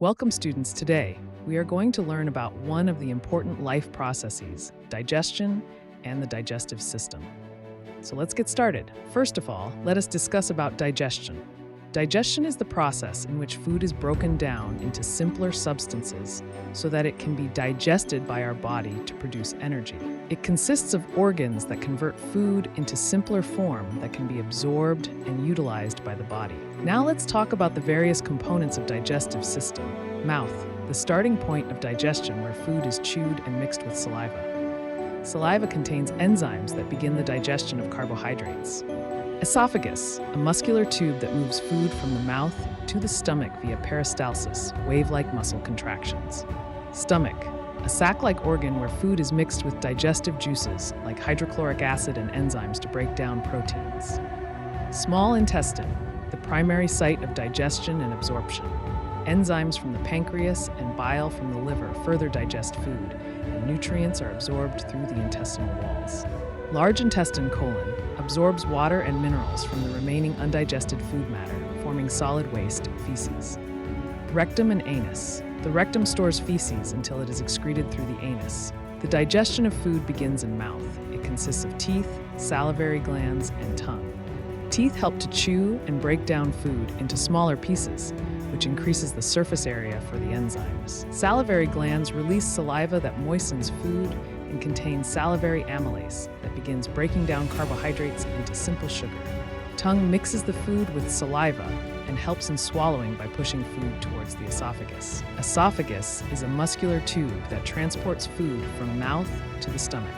Welcome, students. Today, we are going to learn about one of the important life processes, digestion and the digestive system. So let's get started. First of all, let us discuss about digestion. Digestion is the process in which food is broken down into simpler substances so that it can be digested by our body to produce energy. It consists of organs that convert food into simpler form that can be absorbed and utilized by the body. Now let's talk about the various components of digestive system. Mouth, the starting point of digestion where food is chewed and mixed with saliva. Saliva contains enzymes that begin the digestion of carbohydrates. Esophagus, a muscular tube that moves food from the mouth to the stomach via peristalsis, wave-like muscle contractions. Stomach, a sac-like organ where food is mixed with digestive juices like hydrochloric acid and enzymes to break down proteins. Small intestine, the primary site of digestion and absorption. Enzymes from the pancreas and bile from the liver further digest food, and nutrients are absorbed through the intestinal walls. Large intestine colon absorbs water and minerals from the remaining undigested food matter, forming solid waste, feces. Rectum and anus. The rectum stores feces until it is excreted through the anus. The digestion of food begins in mouth. It consists of teeth, salivary glands, and tongue. Teeth help to chew and break down food into smaller pieces, which increases the surface area for the enzymes. Salivary glands release saliva that moistens food and contains salivary amylase that begins breaking down carbohydrates into simple sugar. Tongue mixes the food with saliva and helps in swallowing by pushing food towards the esophagus. Esophagus is a muscular tube that transports food from mouth to the stomach.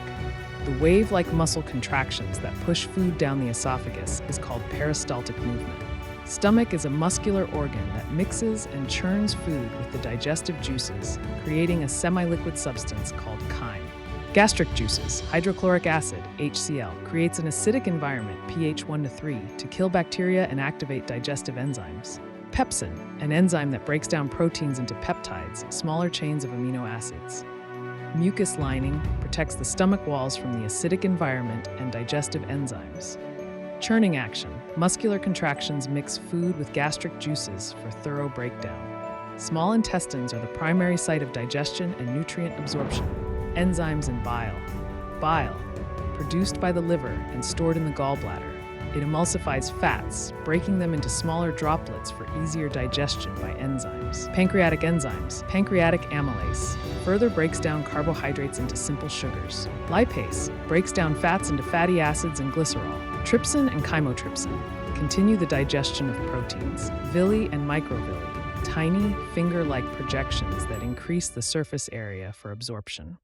The wave-like muscle contractions that push food down the esophagus is called peristaltic movement. Stomach is a muscular organ that mixes and churns food with the digestive juices, creating a semi-liquid substance called chyme. Gastric juices, hydrochloric acid, HCl, creates an acidic environment, pH 1 to 3, to kill bacteria and activate digestive enzymes. Pepsin, an enzyme that breaks down proteins into peptides, smaller chains of amino acids. Mucus lining protects the stomach walls from the acidic environment and digestive enzymes. Churning action, muscular contractions mix food with gastric juices for thorough breakdown. Small intestines are the primary site of digestion and nutrient absorption. Enzymes and bile. Bile, produced by the liver and stored in the gallbladder. It emulsifies fats, breaking them into smaller droplets for easier digestion by enzymes. Pancreatic enzymes. Pancreatic amylase further breaks down carbohydrates into simple sugars. Lipase breaks down fats into fatty acids and glycerol. Trypsin and chymotrypsin continue the digestion of proteins. Villi and microvilli, tiny finger-like projections that increase the surface area for absorption.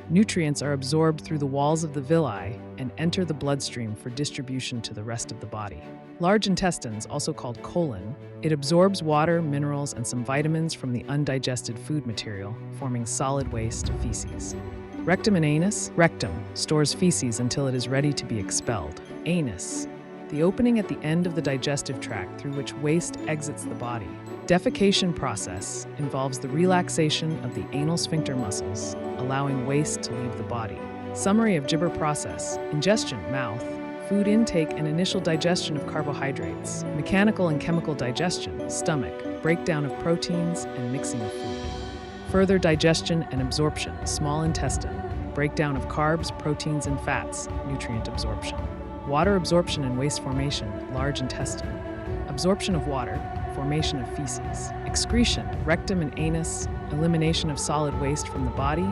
Nutrients are absorbed through the walls of the villi and enter the bloodstream for distribution to the rest of the body. Large intestines, also called colon, it absorbs water, minerals, and some vitamins from the undigested food material, forming solid waste, feces. Rectum and anus. Rectum stores feces until it is ready to be expelled. Anus, the opening at the end of the digestive tract through which waste exits the body. Defecation process involves the relaxation of the anal sphincter muscles, allowing waste to leave the body. Summary of Gibber process. Ingestion, mouth. Food intake and initial digestion of carbohydrates. Mechanical and chemical digestion, stomach. Breakdown of proteins and mixing of food. Further digestion and absorption, small intestine. Breakdown of carbs, proteins, and fats, nutrient absorption. Water absorption and waste formation, large intestine. Absorption of water, formation of feces. Excretion, rectum and anus, elimination of solid waste from the body,